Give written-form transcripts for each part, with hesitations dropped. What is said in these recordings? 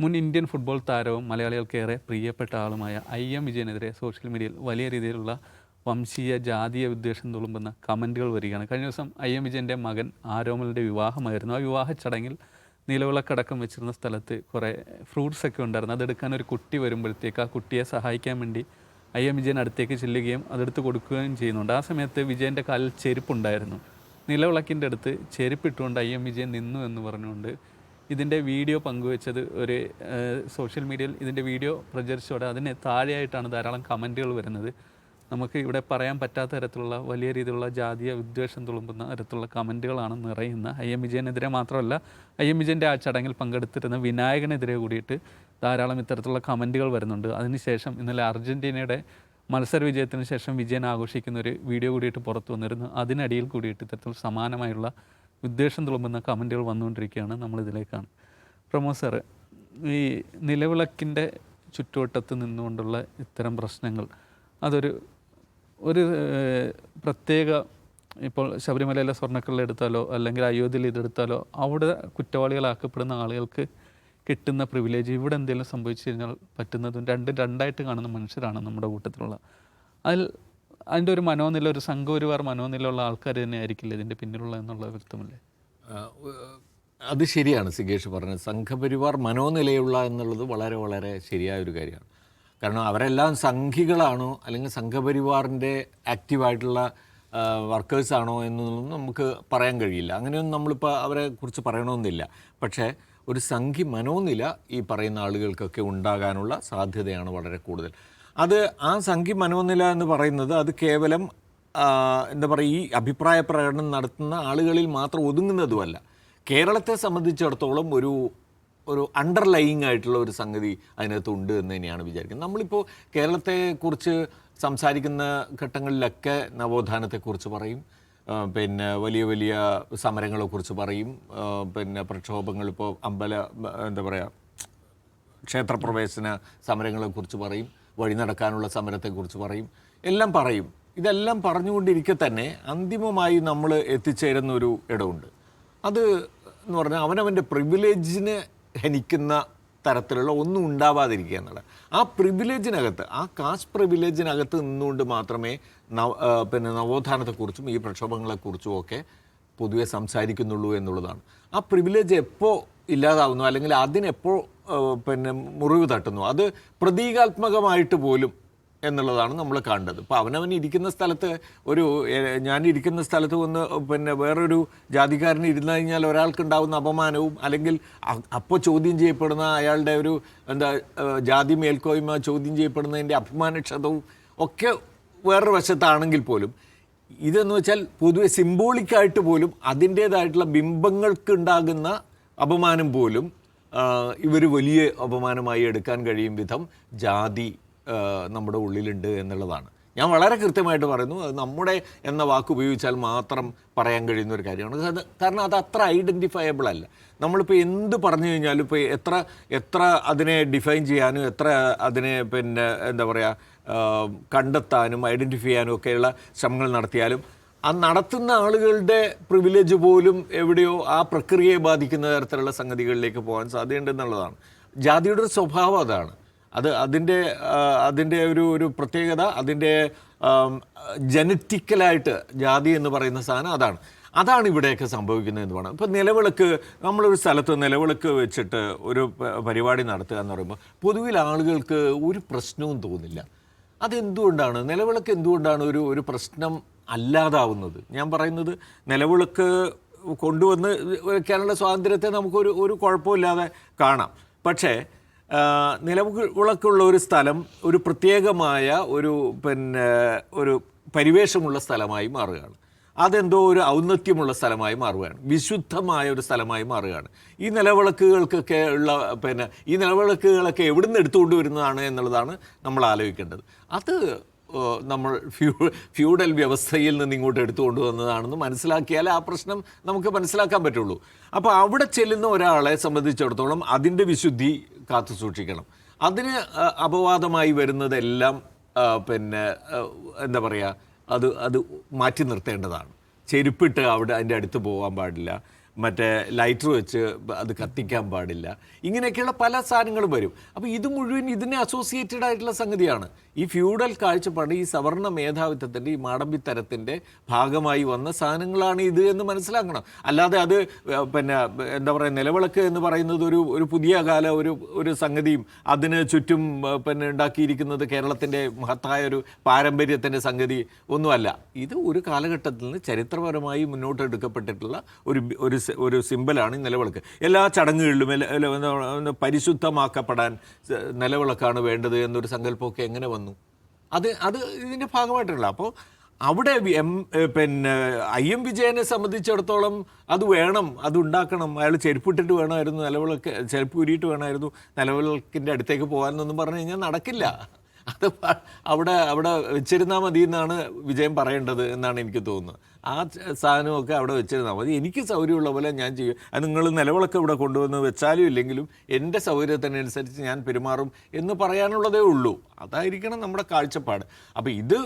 മുൻ Indian football താരവും മലയാളികൾക്കേറെ പ്രിയപ്പെട്ട ആളുമായ IM വിജയനെതിരെ സോഷ്യൽ മീഡിയയിൽ വലിയ രീതിയിലുള്ള വംശീയ ജാതീയ വിദ്വേഷം തുളുമ്പുന്ന കമൻറ്റുകൾ വരികയാണ്. കഴിഞ്ഞ ദിവസം IM വിജയൻ്റെ മകൻ ആരോമലിൻ്റെ വിവാഹമായിരുന്നു. ആ വിവാഹ ചടങ്ങിൽ നിലവിളക്കടക്കം വെച്ചിരുന്ന സ്ഥലത്ത് കുറേ ഫ്രൂട്ട്സൊക്കെ ഉണ്ടായിരുന്നു. അതെടുക്കാൻ ഒരു കുട്ടി വരുമ്പോഴത്തേക്ക് ആ കുട്ടിയെ സഹായിക്കാൻ വേണ്ടി IM വിജയൻ അടുത്തേക്ക് ചെല്ലുകയും അതെടുത്ത് കൊടുക്കുകയും ചെയ്യുന്നുണ്ട്. ആ സമയത്ത് വിജയൻ്റെ കാലിൽ ചെരുപ്പുണ്ടായിരുന്നു. നിലവിളക്കിൻ്റെ അടുത്ത് ചെരുപ്പിട്ടുകൊണ്ട് IM വിജയൻ നിന്നു എന്ന് പറഞ്ഞുകൊണ്ട് ഇതിൻ്റെ വീഡിയോ പങ്കുവെച്ചത് ഒരു സോഷ്യൽ മീഡിയയിൽ ഇതിൻ്റെ വീഡിയോ പ്രചരിച്ചതോടെ അതിന് താഴെയായിട്ടാണ് ധാരാളം കമൻറ്റുകൾ വരുന്നത്. നമുക്ക് ഇവിടെ പറയാൻ പറ്റാത്ത തരത്തിലുള്ള വലിയ രീതിയിലുള്ള ജാതീയ വിദ്വേഷം തുളുമ്പുന്ന തരത്തിലുള്ള കമൻറ്റുകളാണ് നിറയുന്ന. IM വിജയനെതിരെ മാത്രമല്ല, IM വിജയൻ്റെ ആ ചടങ്ങിൽ പങ്കെടുത്തിരുന്ന വിനായകനെതിരെ കൂടിയിട്ട് ധാരാളം ഇത്തരത്തിലുള്ള കമൻറ്റുകൾ വരുന്നുണ്ട്. അതിനുശേഷം ഇന്നലെ അർജൻറ്റീനയുടെ മത്സര വിജയത്തിന് ശേഷം വിജയൻ ആഘോഷിക്കുന്ന ഒരു വീഡിയോ കൂടിയിട്ട് പുറത്തു വന്നിരുന്നു. അതിനടിയിൽ കൂടിയിട്ട് ഇത്തരത്തിൽ സമാനമായുള്ള വിദ്വേഷം തുളുമ്പുന്ന കമൻറ്റുകൾ വന്നുകൊണ്ടിരിക്കുകയാണ്. നമ്മളിതിലേക്കാണ്. പ്രമോദ് സാറ്, ഈ നിലവിളക്കിൻ്റെ ചുറ്റുവട്ടത്ത് നിന്നുകൊണ്ടുള്ള ഇത്തരം പ്രശ്നങ്ങൾ അതൊരു പ്രത്യേക, ഇപ്പോൾ ശബരിമലയിലെ സ്വർണ്ണക്കല്ലെടുത്താലോ അല്ലെങ്കിൽ അയോധ്യയിൽ ഇതെടുത്താലോ അവിടെ കുറ്റവാളികളാക്കപ്പെടുന്ന ആളുകൾക്ക് കിട്ടുന്ന പ്രിവിലേജ് ഇവിടെ എന്തെങ്കിലും സംഭവിച്ചു കഴിഞ്ഞാൽ പറ്റുന്നതും രണ്ടായിട്ട് കാണുന്ന മനുഷ്യരാണ് നമ്മുടെ കൂട്ടത്തിലുള്ള. അതിൻ്റെ ഒരു മനോനില, ഒരു സംഘപരിവാർ മനോനിലയുള്ള ആൾക്കാർ തന്നെ ആയിരിക്കില്ല ഇതിൻ്റെ പിന്നിലുള്ള എന്നുള്ള വ്യക്തമല്ലേ? അത് ശരിയാണ് സിഗേഷ് പറഞ്ഞത്. സംഘപരിവാർ മനോനിലയുള്ള എന്നുള്ളത് വളരെ വളരെ ശരിയായൊരു കാര്യമാണ്. കാരണം അവരെല്ലാം സംഘികളാണോ അല്ലെങ്കിൽ സംഘപരിവാറിൻ്റെ ആക്റ്റീവായിട്ടുള്ള വർക്കേഴ്സാണോ എന്നൊന്നും നമുക്ക് പറയാൻ കഴിയില്ല. അങ്ങനെയൊന്നും നമ്മളിപ്പോൾ അവരെ കുറിച്ച് പറയണമെന്നില്ല. പക്ഷേ ഒരു സംഘി മനോനില ഈ പറയുന്ന ആളുകൾക്കൊക്കെ ഉണ്ടാകാനുള്ള സാധ്യതയാണ് വളരെ കൂടുതൽ. അത് ആ സംഘി മനോനില എന്ന് പറയുന്നത് അത് കേവലം എന്താ പറയുക, ഈ അഭിപ്രായ പ്രകടനം നടത്തുന്ന ആളുകളിൽ മാത്രം ഒതുങ്ങുന്നതുമല്ല. കേരളത്തെ സംബന്ധിച്ചിടത്തോളം ഒരു അണ്ടർലൈയിങ് ആയിട്ടുള്ള ഒരു സംഗതി അതിനകത്ത് ഉണ്ട് എന്ന് തന്നെയാണ് വിചാരിക്കുന്നത്. നമ്മളിപ്പോൾ കേരളത്തെക്കുറിച്ച് സംസാരിക്കുന്ന ഘട്ടങ്ങളിലൊക്കെ നവോത്ഥാനത്തെക്കുറിച്ച് പറയും, പിന്നെ വലിയ വലിയ സമരങ്ങളെക്കുറിച്ച് പറയും, പിന്നെ പ്രക്ഷോഭങ്ങൾ, ഇപ്പോൾ എന്താ പറയുക, ക്ഷേത്രപ്രവേശന സമരങ്ങളെക്കുറിച്ച് പറയും, വഴി നടക്കാനുള്ള സമരത്തെക്കുറിച്ച് പറയും, എല്ലാം പറയും. ഇതെല്ലാം പറഞ്ഞുകൊണ്ടിരിക്കെ തന്നെ അന്തിമമായി നമ്മൾ എത്തിച്ചേരുന്ന ഒരു ഇടമുണ്ട്. അത് എന്ന് പറഞ്ഞാൽ അവനവൻ്റെ പ്രിവിലേജിന് ഹനിക്കുന്ന തരത്തിലുള്ള ഒന്നും ഉണ്ടാവാതിരിക്കുക എന്നുള്ളത്. ആ പ്രിവിലേജിനകത്ത്, ആ കാസ്റ്റ് പ്രിവിലേജിനകത്ത് നിന്നുകൊണ്ട് മാത്രമേ പിന്നെ നവോത്ഥാനത്തെക്കുറിച്ചും ഈ പ്രക്ഷോഭങ്ങളെക്കുറിച്ചും ഒക്കെ പൊതുവെ സംസാരിക്കുന്നുള്ളൂ എന്നുള്ളതാണ്. ആ പ്രിവിലേജ് എപ്പോൾ ഇല്ലാതാവുന്നു അല്ലെങ്കിൽ അതിനെപ്പോൾ പിന്നെ മുറിവ് തട്ടുന്നു, അത് പ്രതീകാത്മകമായിട്ട് പോലും എന്നുള്ളതാണ് നമ്മൾ കണ്ടത്. ഇപ്പോൾ അവനവൻ ഇരിക്കുന്ന സ്ഥലത്ത് ഞാനിരിക്കുന്ന സ്ഥലത്ത് വന്ന് പിന്നെ വേറൊരു ജാതിക്കാരന് ഇരുന്നു കഴിഞ്ഞാൽ ഒരാൾക്കുണ്ടാവുന്ന അപമാനവും അല്ലെങ്കിൽ അപ്പോൾ ചോദ്യം ചെയ്യപ്പെടുന്ന അയാളുടെ ഒരു ജാതി മേൽക്കോയ്മ ചോദ്യം ചെയ്യപ്പെടുന്നതിൻ്റെ അഭിമാനക്ഷതവും ഒക്കെ വേറൊരു വശത്താണെങ്കിൽ പോലും ഇതെന്ന് വെച്ചാൽ പൊതുവെ സിംബോളിക്കായിട്ട് പോലും അതിൻ്റേതായിട്ടുള്ള ബിംബങ്ങൾക്കുണ്ടാകുന്ന അപമാനം പോലും ഇവർ വലിയ അപമാനമായി എടുക്കാൻ കഴിയും വിധം ജാതി നമ്മുടെ ഉള്ളിലുണ്ട് എന്നുള്ളതാണ്. ഞാൻ വളരെ കൃത്യമായിട്ട് പറയുന്നു, അത് നമ്മുടെ എന്ന വാക്ക് ഉപയോഗിച്ചാൽ മാത്രം പറയാൻ കഴിയുന്ന ഒരു കാര്യമാണ്. കാരണം അത് അത്ര ഐഡൻറ്റിഫയബിൾ അല്ല. നമ്മളിപ്പോൾ എന്ത് പറഞ്ഞു കഴിഞ്ഞാലും ഇപ്പോൾ എത്ര അതിനെ ഡിഫൈൻ ചെയ്യാനും എത്ര അതിനെ പിന്നെ എന്താ പറയുക കണ്ടെത്താനും ഐഡൻറ്റിഫൈ ചെയ്യാനും ഒക്കെയുള്ള ശ്രമങ്ങൾ നടത്തിയാലും ആ നടത്തുന്ന ആളുകളുടെ പ്രിവിലേജ് പോലും എവിടെയോ ആ പ്രക്രിയയെ ബാധിക്കുന്ന തരത്തിലുള്ള സംഗതികളിലേക്ക് പോകാൻ സാധ്യതയുണ്ടെന്നുള്ളതാണ്. ജാതിയുടെ ഒരു സ്വഭാവം അതാണ്. അതിൻ്റെ ഒരു പ്രത്യേകത, അതിൻ്റെ ജനറ്റിക്കലായിട്ട് ജാതി എന്ന് പറയുന്ന സാധനം അതാണ് ഇവിടെയൊക്കെ സംഭവിക്കുന്നതെന്ന് വേണം. ഇപ്പോൾ നിലവിളക്ക്, നമ്മളൊരു സ്ഥലത്ത് നിലവിളക്ക് വെച്ചിട്ട് ഒരു പരിപാടി നടത്തുക എന്ന് പറയുമ്പോൾ പൊതുവിൽ ആളുകൾക്ക് ഒരു പ്രശ്നവും തോന്നില്ല. അതെന്തുകൊണ്ടാണ്? നിലവിളക്ക് എന്തുകൊണ്ടാണ് ഒരു പ്രശ്നം അല്ലാതാവുന്നത്? ഞാൻ പറയുന്നത്, നിലവിളക്ക് കൊണ്ടുവന്ന് വയ്ക്കാനുള്ള സ്വാതന്ത്ര്യത്തെ നമുക്കൊരു കുഴപ്പമില്ലാതെ കാണാം. പക്ഷേ നിലവിളക്കുള്ള ഒരു സ്ഥലം ഒരു പ്രത്യേകമായ ഒരു പരിവേഷമുള്ള സ്ഥലമായി മാറുകയാണ്. അതെന്തോ ഒരു ഔന്നത്യമുള്ള സ്ഥലമായി മാറുകയാണ്, വിശുദ്ധമായ ഒരു സ്ഥലമായി മാറുകയാണ്. ഈ നിലവിളക്കുകൾക്കൊക്കെ ഈ നിലവിളക്കുകളൊക്കെ എവിടുന്ന് എടുത്തുകൊണ്ട് വരുന്നതാണ് എന്നുള്ളതാണ് നമ്മൾ ആലോചിക്കേണ്ടത്. അത് നമ്മൾ ഫ്യൂഡൽ വ്യവസ്ഥയിൽ നിന്ന് ഇങ്ങോട്ട് എടുത്തുകൊണ്ട് വന്നതാണെന്ന് മനസ്സിലാക്കിയാൽ ആ പ്രശ്നം നമുക്ക് മനസ്സിലാക്കാൻ പറ്റുള്ളൂ. അപ്പോൾ അവിടെ ചെല്ലുന്ന ഒരാളെ സംബന്ധിച്ചിടത്തോളം അതിൻ്റെ വിശുദ്ധി കാത്തു സൂക്ഷിക്കണം. അതിന് അപവാദമായി വരുന്നതെല്ലാം എന്താ പറയുക, അത് മാറ്റി നിർത്തേണ്ടതാണ്. ചെരുപ്പിട്ട് അതിൻ്റെ അടുത്ത് പോകാൻ പാടില്ല. മറ്റേ ലൈറ്റർ വെച്ച് അത് കത്തിക്കാൻ പാടില്ല, ഇങ്ങനെയൊക്കെയുള്ള പല സാധനങ്ങളും വരും. അപ്പോൾ ഇത് മുഴുവൻ ഇതിനെ അസോസിയേറ്റഡ് ആയിട്ടുള്ള സംഗതിയാണ്. ഈ ഫ്യൂഡൽ കാഴ്ചപ്പാട്, ഈ സവർണ മേധാവിത്വത്തിൻ്റെ, ഈ മാടമ്പിത്തരത്തിൻ്റെ ഭാഗമായി വന്ന സാധനങ്ങളാണ് ഇത് എന്ന് മനസ്സിലാക്കണം. അല്ലാതെ അത് പിന്നെ എന്താ പറയുക, നിലവിളക്ക് എന്ന് പറയുന്നത് ഒരു പുതിയ കാല ഒരു സംഗതിയും അതിന് ചുറ്റും പിന്നെ ഉണ്ടാക്കിയിരിക്കുന്നത് കേരളത്തിൻ്റെ മഹത്തായ ഒരു പാരമ്പര്യത്തിൻ്റെ സംഗതി ഒന്നുമല്ല. ഇത് ഒരു കാലഘട്ടത്തിൽ നിന്ന് ചരിത്രപരമായി മുന്നോട്ട് എടുക്കപ്പെട്ടിട്ടുള്ള ഒരു സിമ്പലാണ് ഈ നിലവിളക്ക്. എല്ലാ ചടങ്ങുകളിലും പരിശുദ്ധമാക്കപ്പെടാൻ നിലവിളക്കാണ് വേണ്ടത് എന്നൊരു സങ്കല്പമൊക്കെ എങ്ങനെ വന്നു? അത് ഇതിൻ്റെ ഭാഗമായിട്ടുള്ള. അപ്പോൾ അവിടെ പിന്നെ IM വിജയനെ സംബന്ധിച്ചിടത്തോളം അത് വേണം, അത് ഉണ്ടാക്കണം, അയാൾ ചെരുപ്പിട്ടിട്ട് വേണമായിരുന്നു നിലവിളക്ക്, ചെരുപ്പ് ഊരിയിട്ട് വേണമായിരുന്നു നിലവിളക്കിൻ്റെ അടുത്തേക്ക് പോകാനെന്നൊന്നും പറഞ്ഞു കഴിഞ്ഞാൽ നടക്കില്ല. അത് അവിടെ വെച്ചിരുന്നാൽ മതി എന്നാണ് വിജയം പറയേണ്ടത് എന്നാണ് എനിക്ക് തോന്നുന്നത്. ആ സാധനമൊക്കെ അവിടെ വെച്ചിരുന്നാൽ മതി, എനിക്ക് സൗകര്യമുള്ള പോലെ ഞാൻ ചെയ്യും, അത് നിങ്ങൾ നിലവിളക്ക് ഇവിടെ കൊണ്ടുവന്ന് വെച്ചാലും ഇല്ലെങ്കിലും എൻ്റെ സൗകര്യത്തിനനുസരിച്ച് ഞാൻ പെരുമാറും എന്ന് പറയാനുള്ളതേ ഉള്ളൂ. അതായിരിക്കണം നമ്മുടെ കാഴ്ചപ്പാട്. അപ്പോൾ ഇത്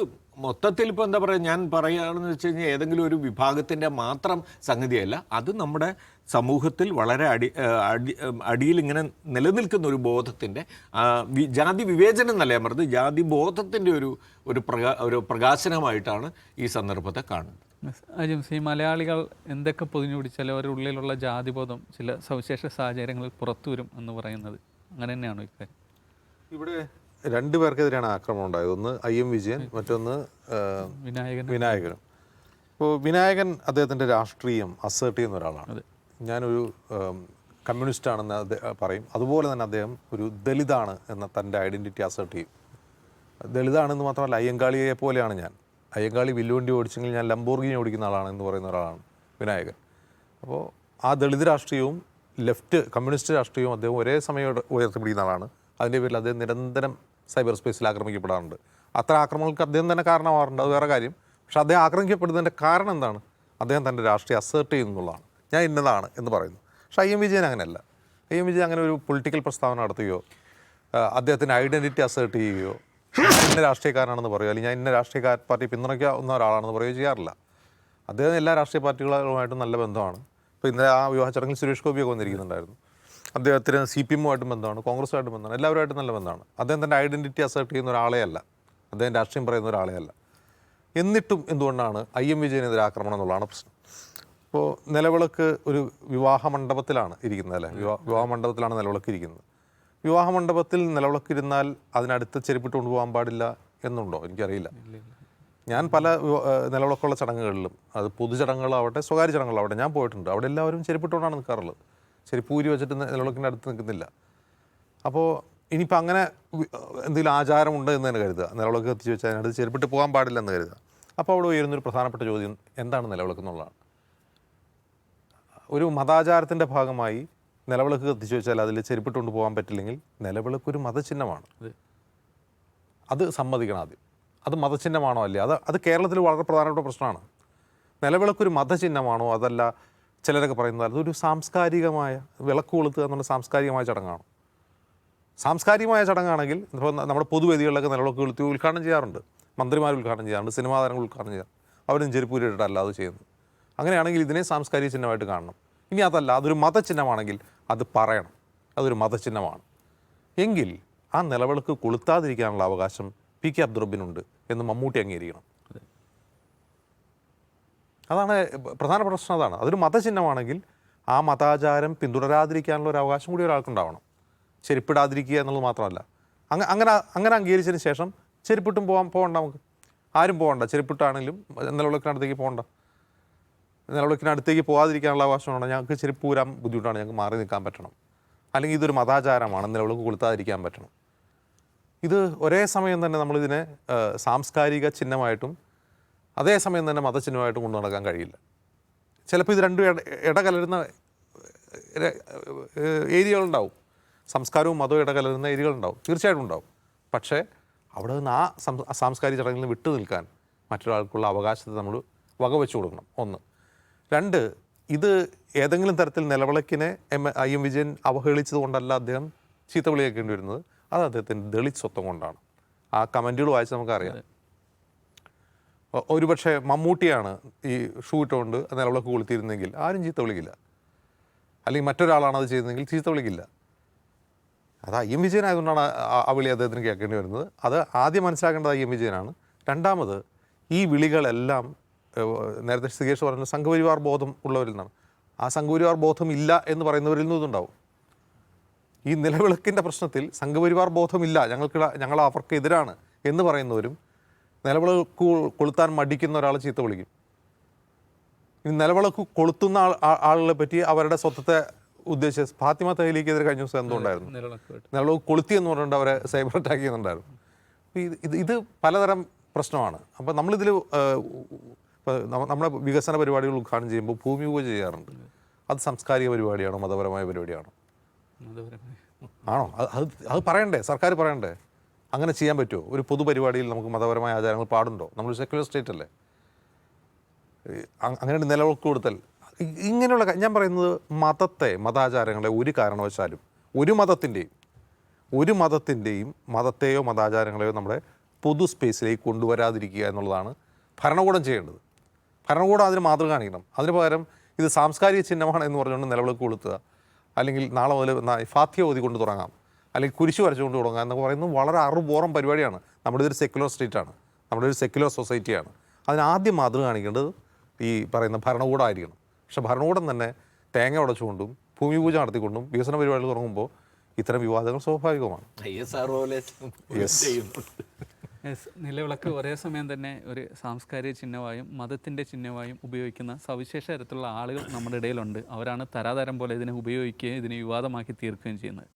മൊത്തത്തിൽ ഇപ്പോൾ എന്താ പറയുക, ഞാൻ പറയുകയാണെന്ന് വെച്ച് കഴിഞ്ഞാൽ ഏതെങ്കിലും ഒരു വിഭാഗത്തിൻ്റെ മാത്രം സംഗതിയല്ല, അത് നമ്മുടെ സമൂഹത്തിൽ വളരെ അടിയിൽ ഇങ്ങനെ നിലനിൽക്കുന്ന ഒരു ബോധത്തിൻ്റെ, ജാതി വിവേചനം എന്നല്ല ഞാൻ പറഞ്ഞത്, ജാതി ബോധത്തിൻ്റെ ഒരു പ്രകാശനമായിട്ടാണ് ഈ സന്ദർഭത്തെ കാണുന്നത്. അജിംസ്, ഈ മലയാളികൾ എന്തൊക്കെ പൊതിഞ്ഞു പിടിച്ചാലും അവരുടെ ഉള്ളിലുള്ള ജാതിബോധം ചില സവിശേഷ സാഹചര്യങ്ങളിൽ പുറത്തു വരും എന്ന് പറയുന്നത് അങ്ങനെ തന്നെയാണോ ഇക്കാര്യം? ഇവിടെ രണ്ടു പേർക്കെതിരെയാണ് ആക്രമണം ഉണ്ടായത്. ഒന്ന് IM വിജയൻ, മറ്റൊന്ന് വിനായകനും. ഇപ്പോൾ വിനായകൻ അദ്ദേഹത്തിൻ്റെ രാഷ്ട്രീയം അസേർട്ട് ചെയ്യുന്ന ഒരാളാണ്. ഞാനൊരു കമ്മ്യൂണിസ്റ്റാണെന്ന് പറയും. അതുപോലെ തന്നെ അദ്ദേഹം ഒരു ദളിതാണ് എന്ന തൻ്റെ ഐഡൻറ്റിറ്റി അസേർട്ട് ചെയ്യും. ദളിതാണെന്ന് മാത്രമല്ല, അയ്യങ്കാളിയെ പോലെയാണ് ഞാൻ. അയ്യങ്കാളി വില്ലുവണ്ടി ഓടിച്ചെങ്കിൽ ഞാൻ ലംബോർഗിനി ഓടിക്കുന്ന ആളാണ് എന്ന് പറയുന്ന ഒരാളാണ് വിനായകൻ. അപ്പോൾ ആ ദളിത് രാഷ്ട്രീയവും ലെഫ്റ്റ് കമ്മ്യൂണിസ്റ്റ് രാഷ്ട്രീയവും അദ്ദേഹം ഒരേ സമയം ഉയർത്തിപ്പിടിക്കുന്ന ആളാണ്. അതിൻ്റെ പേരിൽ അദ്ദേഹം നിരന്തരം സൈബർ സ്പേസിൽ ആക്രമിക്കപ്പെടാറുണ്ട്. അത്ര ആക്രമണങ്ങൾക്ക് അദ്ദേഹം തന്നെ കാരണമാകാറുണ്ട്, അത് വേറെ കാര്യം. പക്ഷേ അദ്ദേഹം ആക്രമിക്കപ്പെടുന്നതിൻ്റെ കാരണം എന്താണ്? അദ്ദേഹം തൻ്റെ രാഷ്ട്രീയം അസേർട്ട് ചെയ്യുന്നുള്ളതാണ്. ഞാൻ ഇന്നതാണ് എന്ന് പറയുന്നു. പക്ഷേ IM വിജയൻ അങ്ങനെയല്ല. IM വിജയൻ അങ്ങനെ ഒരു പൊളിറ്റിക്കൽ പ്രസ്താവന നടത്തുകയോ അദ്ദേഹത്തിൻ്റെ ഐഡൻറ്റിറ്റി അസേർട്ട് ചെയ്യുകയോ ഇന്ന രാഷ്ട്രീയക്കാരനാണെന്ന് പറയുക, അല്ലെങ്കിൽ ഞാൻ ഇന്ന രാഷ്ട്രീയ പാർട്ടി പിന്തുണയ്ക്കാവുന്ന ഒരാളാണെന്ന് പറയുകയോ ചെയ്യാറില്ല. അദ്ദേഹം എല്ലാ രാഷ്ട്രീയ പാർട്ടികളുമായിട്ടും നല്ല ബന്ധമാണ്. ഇപ്പോൾ ഇന്നലെ ആ വിവാഹ ചടങ്ങിൽ സുരേഷ് ഗോപിയൊക്കെ വന്നിരിക്കുന്നുണ്ടായിരുന്നു. അദ്ദേഹത്തിന് CPM-ഉമായിട്ടും ബന്ധമാണ്, കോൺഗ്രസുമായിട്ടും ബന്ധമാണ്, എല്ലാവരുമായിട്ടും നല്ല ബന്ധമാണ്. അദ്ദേഹം തൻ്റെ ഐഡൻറ്റിറ്റി അസേർട്ട് ചെയ്യുന്ന ഒരാളെ അല്ല, അദ്ദേഹം രാഷ്ട്രീയം പറയുന്ന ഒരാളെ അല്ല. എന്നിട്ടും എന്തുകൊണ്ടാണ് IM വിജയനെതിരെ ആക്രമണം എന്നുള്ളതാണ് പ്രശ്നം. ഇപ്പോൾ നിലവിളക്ക് ഒരു വിവാഹ മണ്ഡപത്തിലാണ് ഇരിക്കുന്നത്, അല്ലേ? വിവാഹ മണ്ഡപത്തിലാണ് നിലവിളക്ക് ഇരിക്കുന്നത്. വിവാഹ മണ്ഡപത്തിൽ നിലവിളക്ക് ഇരുന്നാൽ അതിനടുത്ത് ചെരുപ്പിട്ട് കൊണ്ടുപോകാൻ പാടില്ല എന്നുണ്ടോ? എനിക്കറിയില്ല. ഞാൻ പല നിലവിളക്കുള്ള ചടങ്ങുകളിലും, അത് പൊതുചടങ്ങുകളാവട്ടെ സ്വകാര്യ ചടങ്ങുകളാവട്ടെ, ഞാൻ പോയിട്ടുണ്ട്. അവിടെ എല്ലാവരും ചെരുപ്പിട്ടുകൊണ്ടാണ് നിൽക്കാറുള്ളത്. ചെരുപ്പൂരി വെച്ചിട്ട് നിലവിളക്കിൻ്റെ അടുത്ത് നിൽക്കുന്നില്ല. അപ്പോൾ ഇനിയിപ്പോൾ അങ്ങനെ എന്തെങ്കിലും ആചാരമുണ്ട് എന്ന് തന്നെ കരുതുക, നിലവിളക്ക് കത്തിച്ച് വെച്ചാൽ അതിനടുത്ത് ചെരുപ്പിട്ട് പോകാൻ പാടില്ല എന്ന് കരുതുക. അപ്പോൾ അവിടെ ഉയരുന്നൊരു പ്രധാനപ്പെട്ട ചോദ്യം എന്താണ് നിലവിളക്ക് എന്നുള്ളതാണ്. ഒരു മതാചാരത്തിൻ്റെ ഭാഗമായി നിലവിളക്ക് കത്തിച്ച് വെച്ചാൽ അതിൽ ചെരുപ്പിട്ടുകൊണ്ട് പോകാൻ പറ്റില്ലെങ്കിൽ നിലവിളക്ക് ഒരു മതചിഹ്നമാണ്. അത് സമ്മതിക്കണം ആദ്യം. അത് മതചിഹ്നമാണോ അല്ലേ? അത് കേരളത്തിൽ വളരെ പ്രധാനപ്പെട്ട പ്രശ്നമാണ്. നിലവിളക്കൊരു മതചിഹ്നമാണോ അതല്ല? ചിലരൊക്കെ പറയുന്നത് അതൊരു സാംസ്കാരികമായ, വിളക്ക് കൊളുത്തുക എന്നുള്ള സാംസ്കാരികമായ ചടങ്ങാണ്. സാംസ്കാരികമായ ചടങ്ങാണെങ്കിൽ ഇപ്പോൾ നമ്മുടെ പൊതുവേദികളിലൊക്കെ നിലവിളക്ക് കൊളുത്തി ഉദ്ഘാടനം ചെയ്യാറുണ്ട്, മന്ത്രിമാർ ഉദ്ഘാടനം ചെയ്യാറുണ്ട്, സിനിമാ താരങ്ങൾ ഉദ്ഘാടനം ചെയ്യാറ്, അവരും ചെരുപ്പൂരിട്ടല്ല അത് ചെയ്യുന്നത്. അങ്ങനെയാണെങ്കിൽ ഇതിനെ സാംസ്കാരിക ചിഹ്നമായിട്ട് കാണണം. ഇനി അതല്ല, അതൊരു മതചിഹ്നമാണെങ്കിൽ അത് പറയണം, അതൊരു മതചിഹ്നമാണ് എങ്കിൽ ആ നിലവിളക്ക് കൊളുത്താതിരിക്കാനുള്ള അവകാശം PK അബ്ദുൾ റബ്ബിനുണ്ട് എന്ന് മമ്മൂട്ടി അംഗീകരിക്കണം. അതാണ് പ്രധാന പ്രശ്നം. അതാണ്, അതൊരു മതചിഹ്നമാണെങ്കിൽ ആ മതാചാരം പിന്തുടരാതിരിക്കാനുള്ള ഒരു അവകാശം കൂടി ഒരാൾക്കുണ്ടാവണം. ചെരുപ്പിടാതിരിക്കുക എന്നുള്ളത് മാത്രമല്ല, അങ്ങനെ അംഗീകരിച്ചതിന് ശേഷം ചെരുപ്പിട്ടും പോകണ്ട, നമുക്ക് ആരും പോകണ്ട, ചെരുപ്പിട്ടാണെങ്കിലും നിലവിളക്കിനടുത്തേക്ക് പോകണ്ട. നിലവിളക്കിനടുത്തേക്ക് പോകാതിരിക്കാനുള്ള അവകാശമുണ്ട്. ഞങ്ങൾക്ക് ചെരുപ്പ് ഊരാൻ ബുദ്ധിമുട്ടാണ്, ഞങ്ങൾക്ക് മാറി നിൽക്കാൻ പറ്റണം. അല്ലെങ്കിൽ ഇതൊരു മതാചാരമാണ്, നിലവിളക്ക് കൊളുത്താതിരിക്കാൻ പറ്റണം. ഇത് ഒരേ സമയം തന്നെ നമ്മളിതിനെ സാംസ്കാരിക ചിഹ്നമായിട്ടും അതേസമയം തന്നെ മതചിഹ്നമായിട്ടും കൊണ്ടു നടക്കാൻ കഴിയില്ല. ചിലപ്പോൾ ഇത് രണ്ടും ഇടകലരുന്ന ഏരിയകളുണ്ടാവും, സംസ്കാരവും മതവും ഇടകലരുന്ന ഏരിയകളുണ്ടാവും, തീർച്ചയായിട്ടും ഉണ്ടാവും. പക്ഷേ അവിടെ നിന്ന് ആ സാംസ്കാരിക ചടങ്ങിൽ നിന്ന് വിട്ടു നിൽക്കാൻ മറ്റൊരാൾക്കുള്ള അവകാശത്തെ നമ്മൾ വകവെച്ചു കൊടുക്കണം. ഒന്ന്. രണ്ട്, ഇത് ഏതെങ്കിലും തരത്തിൽ നിലവിളക്കിനെ IM വിജയൻ അവഹേളിച്ചത് കൊണ്ടല്ല അദ്ദേഹം ചീത്ത വിളി കേൾക്കേണ്ടി വരുന്നത്, അത് അദ്ദേഹത്തിൻ്റെ ദളിത് സ്വത്വം കൊണ്ടാണ്. ആ കമൻറ്റുകൾ വായിച്ച് നമുക്കറിയാം. ഒരുപക്ഷെ മമ്മൂട്ടിയാണ് ഈ ഷൂ ഇട്ടുകൊണ്ട് നിലവിളക്ക് കൊളുത്തിയിരുന്നെങ്കിൽ ആരും ചീത്ത വിളിക്കില്ല. അല്ലെങ്കിൽ മറ്റൊരാളാണ് അത് ചെയ്തതെങ്കിൽ ചീത്ത വിളിക്കില്ല. അത് IM വിജയൻ ആയതുകൊണ്ടാണ് ആ വിളി അദ്ദേഹത്തിന് കേൾക്കേണ്ടി വരുന്നത്. അത് ആദ്യം മനസ്സിലാക്കേണ്ടത് IM വിജയനാണ്. രണ്ടാമത്, ഈ വിളികളെല്ലാം നേരത്തെ സികേഷ് പറഞ്ഞ സംഘപരിവാർ ബോധം ഉള്ളവരിൽ നിന്നാണ്. ആ സംഘപരിവാർ ബോധം ഇല്ല എന്ന് പറയുന്നവരിൽ നിന്നും ഇതുണ്ടാവും. ഈ നിലവിളക്കിൻ്റെ പ്രശ്നത്തിൽ സംഘപരിവാർ ബോധമില്ല, ഞങ്ങൾ അവർക്കെതിരാണ് എന്ന് പറയുന്നവരും നിലവിളക്ക് കൊളുത്താൻ മടിക്കുന്ന ഒരാളെ ചീത്ത വിളിക്കും. ഈ നിലവിളക്ക് കൊളുത്തുന്ന ആളുകളെ പറ്റി അവരുടെ സ്വത്തത്തെ ഉദ്ദേശിച്ച് ഫാത്തിമ തഹ്ലീക്കെതിരെ കഴിഞ്ഞ ദിവസം എന്തുകൊണ്ടായിരുന്നു, നിലവിളക്ക് കൊളുത്തി എന്ന് പറഞ്ഞിട്ട് അവരെ സൈബർ അറ്റാക്ക് ചെയ്യുന്നുണ്ടായിരുന്നു. ഇത് പലതരം പ്രശ്നമാണ്. അപ്പോൾ നമ്മളിതിൽ നമ്മുടെ വികസന പരിപാടികൾ ഉദ്ഘാടനം ചെയ്യുമ്പോൾ ഭൂമി പൂജ ചെയ്യാറുണ്ട്. അത് സാംസ്കാരിക പരിപാടിയാണോ മതപരമായ പരിപാടിയാണോ? ആണോ? അത് പറയണ്ടേ, സർക്കാർ പറയണ്ടേ? അങ്ങനെ ചെയ്യാൻ പറ്റുമോ? ഒരു പൊതുപരിപാടിയിൽ നമുക്ക് മതപരമായ ആചാരങ്ങൾ പാടുണ്ടോ? നമ്മൾ സെക്യുലർ സ്റ്റേറ്റ് അല്ലേ? അങ്ങനെ നിലവിളക്ക് കൊടുത്തൽ ഇങ്ങനെയുള്ള ഞാൻ പറയുന്നത് മതാചാരങ്ങളെ ഒരു കാരണവശാലും ഒരു മതത്തിൻ്റെയും മതത്തെയോ മതാചാരങ്ങളെയോ നമ്മുടെ പൊതു സ്പേസിലേക്ക് കൊണ്ടുവരാതിരിക്കുക എന്നുള്ളതാണ് ഭരണകൂടം ചെയ്യേണ്ടത്. ഭരണകൂടം അതിന് മാതൃക കാണിക്കണം. അതിന് പകരം ഇത് സാംസ്കാരിക ചിഹ്നമാണ് എന്ന് പറഞ്ഞുകൊണ്ട് നിലവിളക്ക് കൊളുത്തുക, അല്ലെങ്കിൽ നാളെ മുതൽ ഫാത്തിഹ ഓതി കൊണ്ട് തുടങ്ങാം, അല്ലെങ്കിൽ കുരിശ് വരച്ചുകൊണ്ട് തുടങ്ങാം എന്നൊക്കെ പറയുന്നത് വളരെ അറുബോറം പരിപാടിയാണ്. നമ്മുടെ ഇതൊരു സെക്യുലർ സ്റ്റേറ്റാണ്, നമ്മുടെ ഒരു സെക്യുലർ സൊസൈറ്റിയാണ്. അതിനാദ്യം മാതൃക കാണിക്കേണ്ടത് ഈ പറയുന്ന ഭരണകൂടമായിരിക്കണം. പക്ഷെ ഭരണകൂടം തന്നെ തേങ്ങ ഉടച്ചുകൊണ്ടും ഭൂമി പൂജ നടത്തിക്കൊണ്ടും വികസന പരിപാടികൾ തുടങ്ങുമ്പോൾ ഇത്തരം വിവാദങ്ങൾ സ്വാഭാവികമാണ്. നിലവിളക്ക് ഒരേ സമയം തന്നെ ഒരു സാംസ്കാരിക ചിഹ്നമായും മതത്തിൻ്റെ ചിഹ്നമായും ഉപയോഗിക്കുന്ന സവിശേഷ തരത്തിലുള്ള ആളുകൾ നമ്മുടെ ഇടയിലുണ്ട്. അവരാണ് തരാതരം പോലെ ഇതിനെ ഉപയോഗിക്കുകയും ഇതിനെ വിവാദമാക്കി തീർക്കുകയും ചെയ്യുന്നത്.